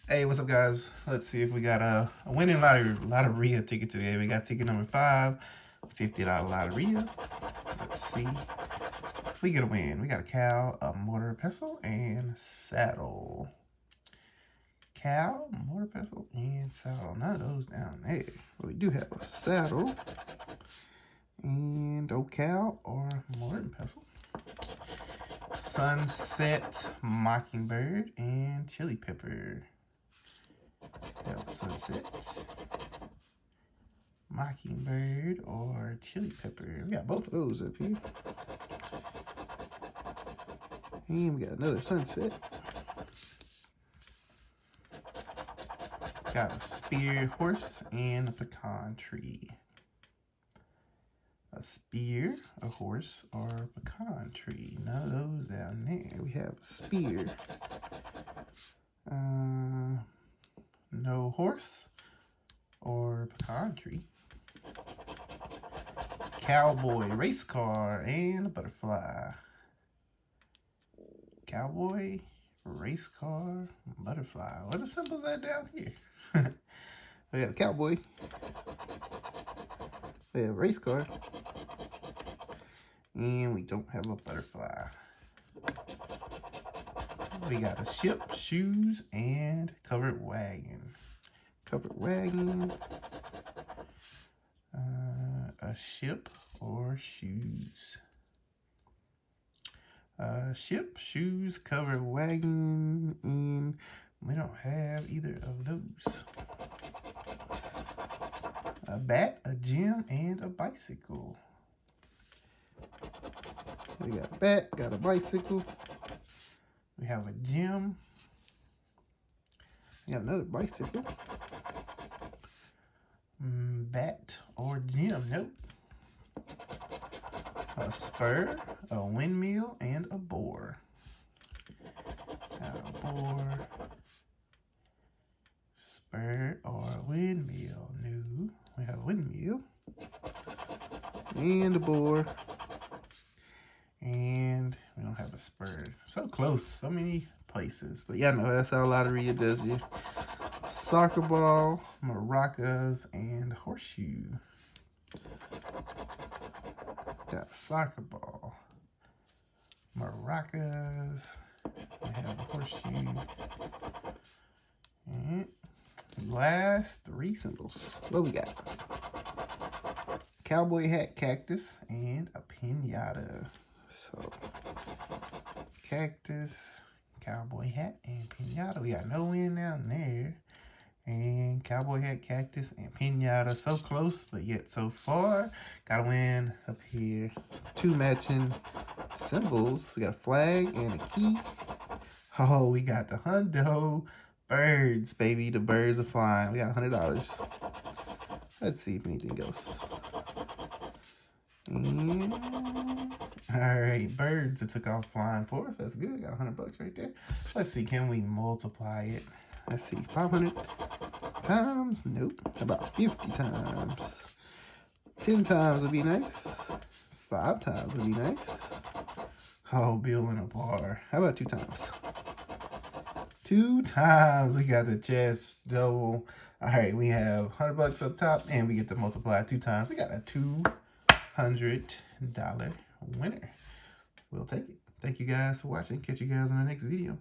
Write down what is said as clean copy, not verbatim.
Hey, what's up, guys? Let's see if we got a winning Loteria ticket today. We got ticket number 5, $50 Loteria. Let's see if we get a win. We got a cow, a mortar pestle, and saddle. Cow, mortar pestle, and saddle. None of those down there. But we do have a saddle and a cow or mortar and pestle. Sunset, mockingbird, and chili pepper. Sunset, mockingbird, or chili pepper. We got both of those up here. And we got another sunset. Got a spear, horse, and a pecan tree. A spear, a horse, or a pecan tree. None of those down there. We have a spear. No horse or pecan tree. Cowboy, race car, and a butterfly. Cowboy, race car, butterfly. What are the symbols at down here? We have a cowboy. We have a race car. And we don't have a butterfly. We got a ship, shoes, and covered wagon. Covered wagon. A ship or shoes. Ship, shoes, covered wagon, and we don't have either of those. A bat, a gym, and a bicycle. We got a bat, got a bicycle. We have a gym. We have another bicycle. Bat or gym, nope. A spur, a windmill, and a boar. A boar, spur, or windmill. No, we have a windmill. And a boar. And we don't have a spur. So close, so many places. But yeah, no, that's how Loteria does you. Soccer ball, maracas, and horseshoe. Got a soccer ball, maracas, we have a horseshoe, and last 3 symbols. What we got? Cowboy hat, cactus, and a piñata. So, cactus, cowboy hat, and piñata. We got no win down there. And cowboy hat, cactus, and piñata. So close, but yet so far. Got a win up here. 2 matching symbols. We got a flag and a key. Oh, we got the hundo birds, baby. The birds are flying. We got $100. Let's see if anything else. And all right, birds that took off flying for us. That's good. Got $100 right there. Let's see, can we multiply it? Let's see, 500 times? Nope. About 50 times. 10 times would be nice. 5 times would be nice. Oh, Bill in a bar. How about 2 times? 2 times. We got the chest double. All right, we have $100 up top, and we get to multiply 2 times. We got a $200 winner. We'll take it. Thank you guys for watching. Catch you guys in the next video.